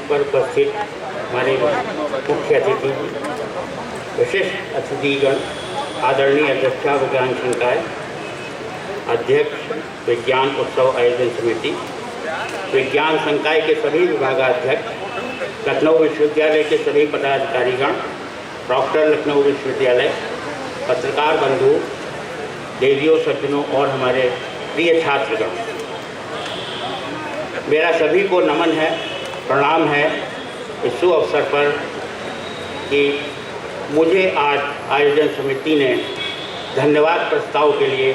पर उपस्थित हमारे मुख्य अतिथि, विशिष्ट अतिथिगण, आदरणीय अध्यक्षा विज्ञान संकाय, अध्यक्ष विज्ञान उत्सव आयोजन समिति, विज्ञान संकाय के सभी विभागाध्यक्ष, लखनऊ विश्वविद्यालय के सभी पदाधिकारीगण, डॉक्टर लखनऊ विश्वविद्यालय, पत्रकार बंधु, देवियों, सज्जनों और हमारे प्रिय छात्रगण, मेरा सभी को नमन है, प्रणाम है इस शुभ अवसर पर कि मुझे आज आयोजन समिति ने धन्यवाद प्रस्ताव के लिए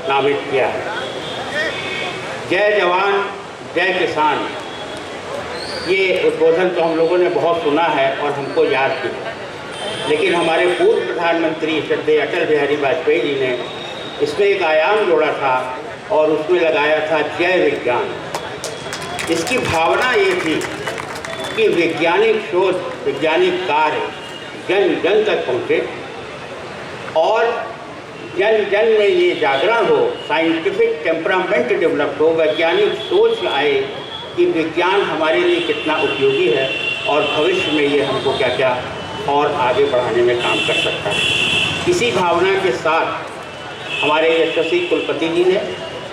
नामित किया है। जय जवान जय किसान, ये उद्बोधन तो हम लोगों ने बहुत सुना है और हमको याद भी है, लेकिन हमारे पूर्व प्रधानमंत्री श्रद्धेय अटल बिहारी वाजपेयी जी ने इसमें एक आयाम जोड़ा था और उसमें लगाया था जय विज्ञान। इसकी भावना ये थी कि वैज्ञानिक शोध, वैज्ञानिक कार्य जन जन तक पहुँचे और जन जन में ये जागरण हो, साइंटिफिक टेम्परामेंट डेवलप हो, वैज्ञानिक सोच आए कि विज्ञान हमारे लिए कितना उपयोगी है और भविष्य में ये हमको क्या क्या और आगे बढ़ाने में काम कर सकता है। इसी भावना के साथ हमारे यशस्वी कुलपति जी ने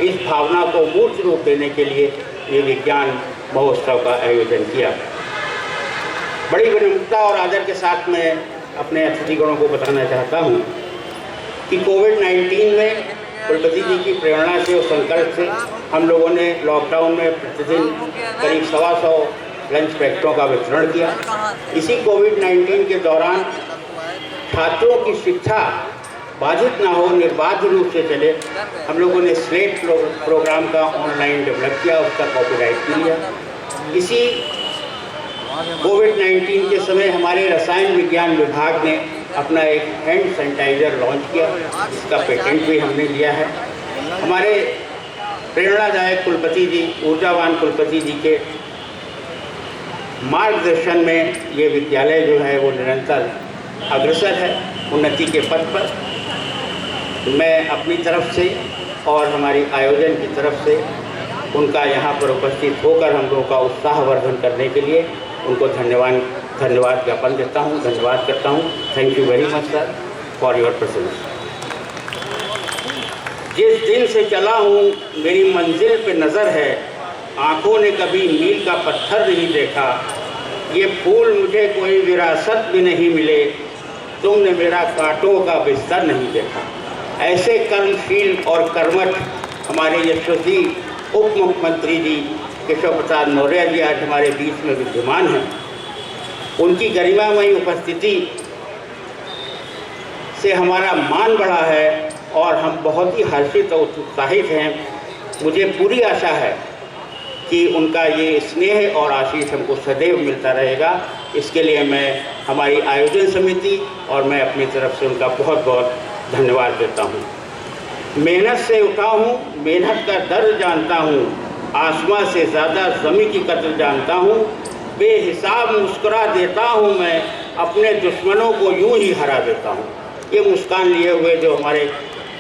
इस भावना को मूर्त रूप देने के लिए ये विज्ञान महोत्सव का आयोजन किया। बड़ी विनम्रता और आदर के साथ मैं अपने अतिथिगणों को बताना चाहता हूँ कि कोविड-19 में कुलपति जी की प्रेरणा से और संकल्प से हम लोगों ने लॉकडाउन में प्रतिदिन करीब 125 लंच पैकेटों का वितरण किया। इसी कोविड-19 के दौरान छात्रों की शिक्षा बाधित ना हो, निर्बाध रूप से चले, हम लोगों ने स्लेट प्रोग्राम का ऑनलाइन डेवलप किया, उसका कॉपीराइट लिया। इसी कोविड-19 के समय हमारे रसायन विज्ञान विभाग ने अपना एक हैंड सैनिटाइज़र लॉन्च किया, इसका पेटेंट भी हमने लिया है। हमारे प्रेरणादायक कुलपति जी, ऊर्जावान कुलपति जी के मार्गदर्शन में ये विद्यालय जो है वो निरंतर अग्रसर है उन्नति के पथ पर। मैं अपनी तरफ से और हमारी आयोजन की तरफ से उनका यहाँ पर उपस्थित होकर हम लोगों का उत्साहवर्धन करने के लिए उनको धन्यवाद ज्ञापन देता हूँ, धन्यवाद करता हूँ। Thank you very much sir for your presence. जिस दिन से चला हूँ मेरी मंजिल पे नज़र है, आँखों ने कभी मील का पत्थर नहीं देखा, ये फूल मुझे कोई विरासत भी नहीं मिले, तुमने मेरा कांटों का बिस्तर नहीं देखा। ऐसे कर्मशील और कर्मठ हमारे यशस्वी उप मुख्यमंत्री जी केशव प्रसाद मौर्य जी आज हमारे बीच में विद्यमान हैं। उनकी गरिमामयी उपस्थिति से हमारा मान बढ़ा है और हम बहुत ही हर्षित और उत्साहित हैं। मुझे पूरी आशा है कि उनका ये स्नेह और आशीष हमको सदैव मिलता रहेगा। इसके लिए मैं हमारी आयोजन समिति और मैं अपनी तरफ से उनका बहुत बहुत धन्यवाद देता हूँ। मेहनत से उठा हूँ, मेहनत का दर्द जानता हूँ, आसमां से ज़्यादा ज़मीन की कदर जानता हूँ, बेहिसाब मुस्कुरा देता हूँ मैं, अपने दुश्मनों को यूं ही हरा देता हूँ। ये मुस्कान लिए हुए जो हमारे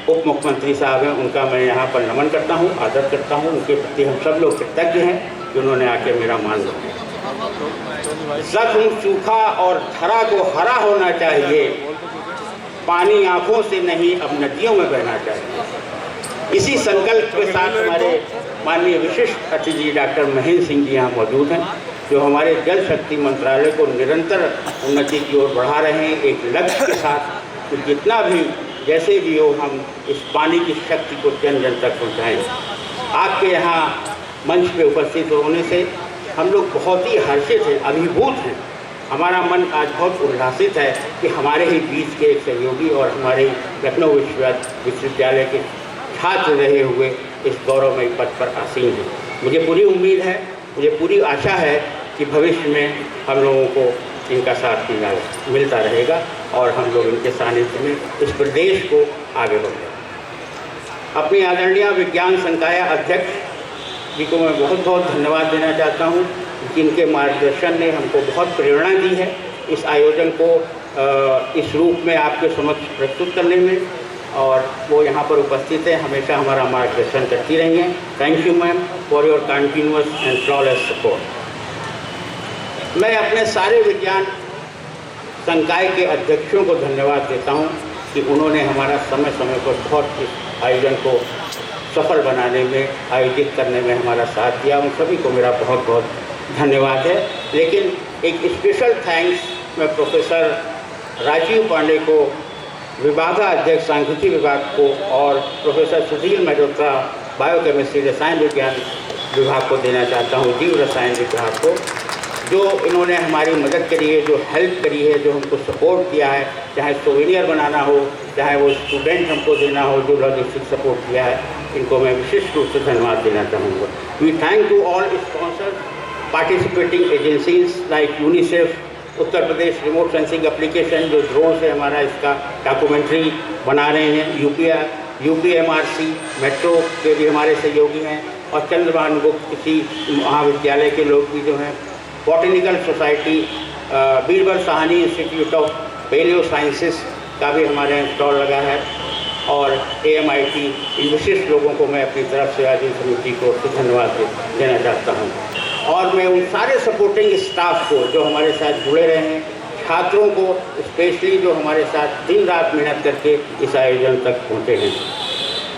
उप मुख्यमंत्री साहब हैं, उनका मैं यहाँ पर नमन करता हूँ, आदर करता हूँ। उनके प्रति हम सब लोग कृतज्ञ हैं कि उन्होंने आके मेरा मान रखा। जख्म सूखा और धरा को हरा होना चाहिए, पानी आँखों से नहीं अब नदियों में बहना चाहिए। इसी संकल्प के साथ हमारे माननीय विशिष्ट अतिथि डॉक्टर महेंद्र सिंह जी यहाँ मौजूद हैं, जो हमारे जल शक्ति मंत्रालय को निरंतर उन्नति की ओर बढ़ा रहे हैं एक लक्ष्य के साथ कि जितना भी जैसे भी हो हम इस पानी की शक्ति को जन जन तक पहुँचाएँ। आपके यहाँ मंच पे उपस्थित होने से हम लोग बहुत ही हर्षित हैं, अभिभूत हैं। हमारा मन आज बहुत उल्लासित है कि हमारे ही बीच के एक सहयोगी और हमारे लखनऊ विश्वविद्यालय के छात्र रहे हुए इस गौरवमयी पद पर आसीन हैं। मुझे पूरी उम्मीद है, मुझे पूरी आशा है कि भविष्य में हम लोगों को इनका साथ मिलता रहेगा और हम लोग इनके सानिध्य में इस प्रदेश को आगे बढ़ाएंगे। अपनी आदरणीय विज्ञान संकाय अध्यक्ष जी को मैं बहुत बहुत धन्यवाद देना चाहता हूँ, जिनके मार्गदर्शन ने हमको बहुत प्रेरणा दी है इस आयोजन को इस रूप में आपके समक्ष प्रस्तुत करने में, और वो यहाँ पर उपस्थित है, हमेशा हमारा मार्गदर्शन करती रही हैं। Thank you ma'am for your continuous and flawless support. मैं अपने सारे विज्ञान संकाय के अध्यक्षों को धन्यवाद देता हूं कि उन्होंने हमारा समय समय पर बहुत इस आयोजन को सफल बनाने में, आयोजित करने में हमारा साथ दिया। उन सभी को मेरा बहुत बहुत धन्यवाद है। लेकिन एक स्पेशल थैंक्स मैं प्रोफेसर राजीव पांडे को, विभागाध्यक्ष सांख्यिकी विभाग को, और प्रोफेसर सुधीर मेहरोत्रा बायोकेमिस्ट्री रसायन विज्ञान विभाग को देना चाहता हूँ, जीव रसायन विभाग को, जो इन्होंने हमारी मदद करी है, जो हेल्प करी है, जो हमको सपोर्ट किया है, चाहे सोवेनियर बनाना हो, चाहे वो स्टूडेंट हमको देना हो, जो लॉजिस्टिक सपोर्ट किया है, इनको मैं विशिष्ट रूप से धन्यवाद देना चाहूँगा। We thank to all sponsors, participating agencies like UNICEF, Uttar Pradesh remote sensing application जो ड्रोन से हमारा इसका डॉक्यूमेंट्री बना रहे हैं, UPMRC मेट्रो के भी हमारे सहयोगी हैं, और चंद्रभान गुप्त किसी महाविद्यालय के लोग भी जो हैं, botanical society, Birbal Sahni institute of paleo sciences का भी हमारे यहाँ स्टॉल लगा है, और AMIT, इन विशिष्ट लोगों को मैं अपनी तरफ से आयोजन समिति को धन्यवाद देना चाहता हूँ। और मैं उन सारे सपोर्टिंग स्टाफ को जो हमारे साथ जुड़े रहे हैं, छात्रों को स्पेशली जो हमारे साथ दिन रात मेहनत करके इस आयोजन तक पहुँचे हैं।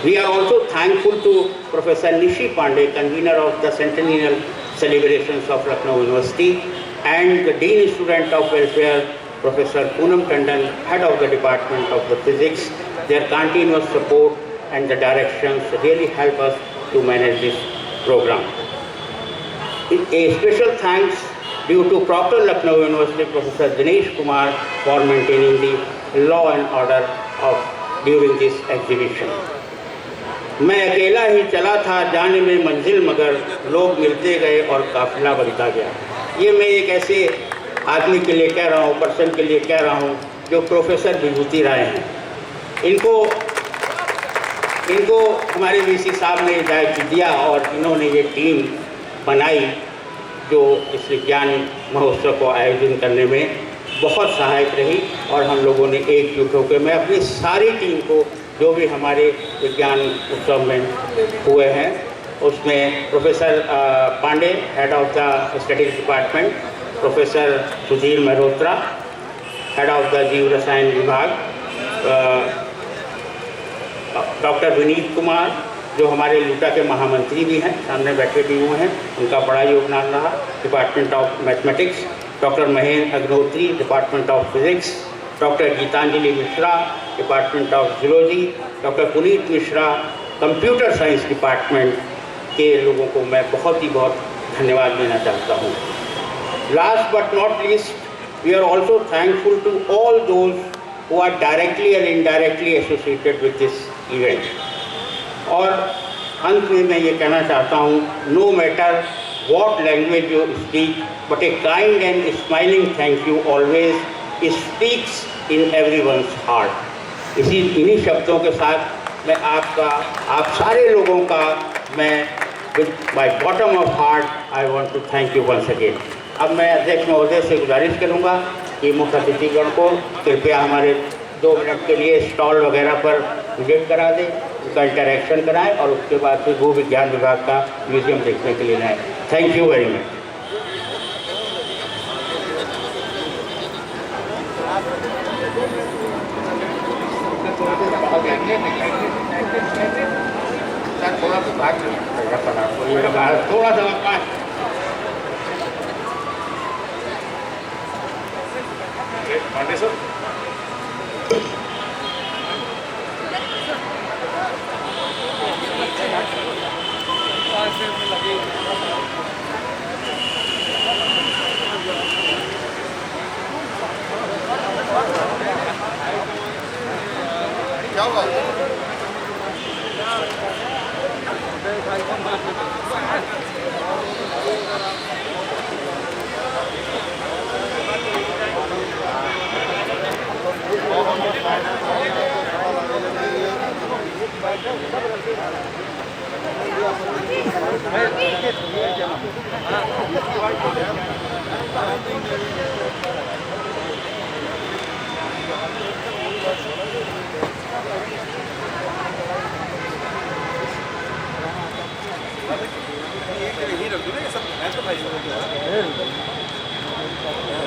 We are also thankful to professor Nishi Pandey, convener of the centennial celebrations of Lucknow University, and the Dean Student of Welfare, Professor Poonam Tandon, Head of the Department of the Physics. Their continuous support and the directions really help us to manage this program. A special thanks due to Proctor Lucknow University, Professor Dinesh Kumar, for maintaining the law and order during this exhibition. मैं अकेला ही चला था जाने में मंजिल, मगर लोग मिलते गए और काफिला बनता गया। ये मैं एक ऐसे आदमी के लिए कह रहा हूँ, पर्सन के लिए कह रहा हूँ, जो प्रोफेसर विभूति राय हैं। इनको हमारे VC साहब ने दायित्व दिया और इन्होंने ये टीम बनाई जो इस विज्ञान महोत्सव को आयोजन करने में बहुत सहायक रही। और हम लोगों ने एकजुट होकर, मैं अपनी सारी टीम को जो भी हमारे विज्ञान उत्सव में हुए हैं, उसमें professor Pandey, head of the studies department, professor Sudhir Mehrotra, head of the जीव रसायन विभाग, डॉक्टर विनीत कुमार जो हमारे लूटा के महामंत्री भी हैं, सामने बैठे भी हुए हैं, उनका बड़ा योगदान रहा, department of mathematics, doctor Mahendra Agnihotri, department of physics, doctor Geetanjali Mishra, department of zoology, doctor Puneet Mishra, computer science department के लोगों को मैं बहुत धन्यवाद देना चाहता हूँ। Last but not least, we are also thankful to all those who are directly and indirectly associated with this event. और अंत में मैं ये कहना चाहता हूँ, no matter what language you speak, but a kind and smiling thank you always speaks in everyone's heart। इन्हीं शब्दों के साथ मैं आप सारे लोगों का मैं with my bottom of heart I want to thank you once again। अब मैं अध्यक्ष महोदय से गुजारिश करूँगा कि मुख्य अतिथिगण को कृपया हमारे 2 मिनट के लिए स्टॉल वगैरह पर विजिट करा दें, उनका इंटरेक्शन कराएं, और उसके बाद फिर भू विज्ञान विभाग का म्यूजियम देखने के लिए जाएँ। Thank you very much. थोड़ा सा पांडे सर, क्या होगा?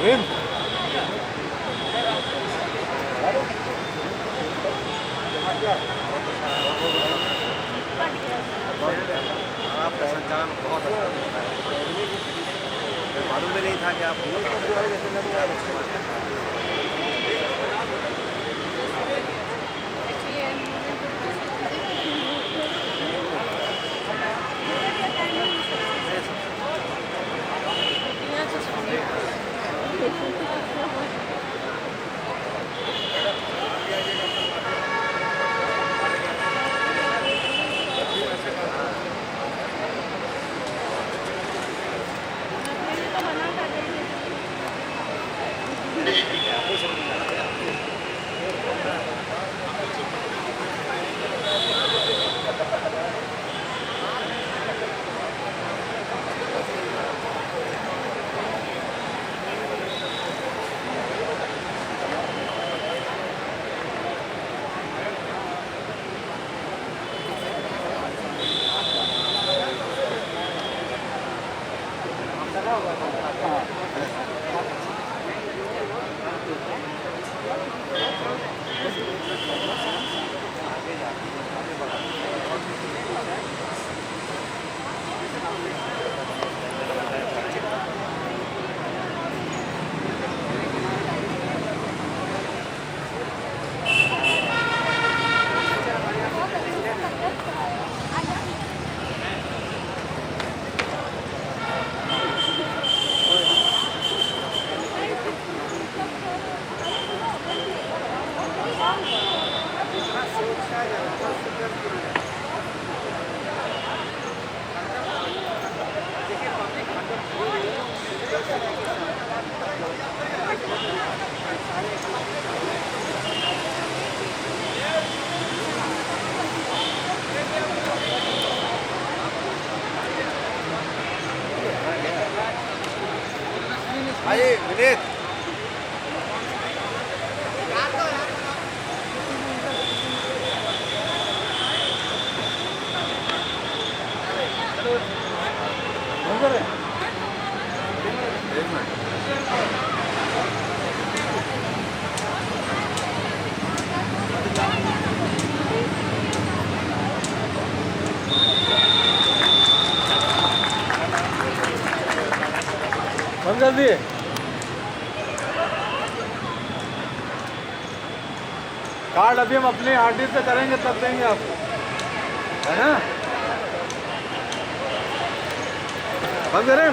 अरविंद आपका संचालन बहुत अच्छा है। मालूम भी नहीं था कि आप आइए विनीत बंद कर दिए। कार्ड अभी हम अपने आरडी से करेंगे तब देंगे आपको, है ना? बंद करें।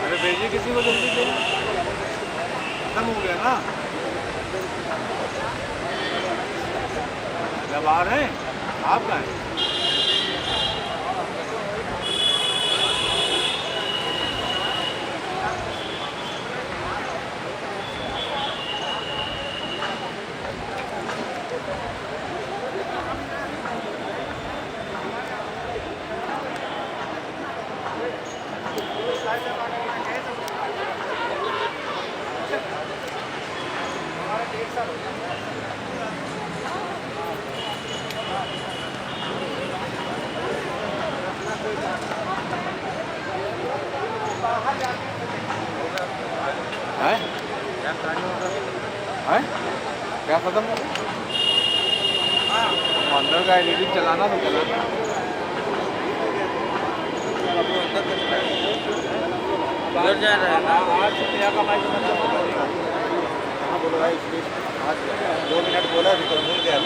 अरे भेजिए किसी को जल्दी से, खत्म हो गया ना। जब आ रहे हैं आप कहाँ हैं? क्या खत्म हो गया? अंदर का एडिटिंग चलाना तो चलाना। उधर जा रहा है ना आज का माइक बोलो भाई, आज 2 मिनट बोला भी तो भूल गया।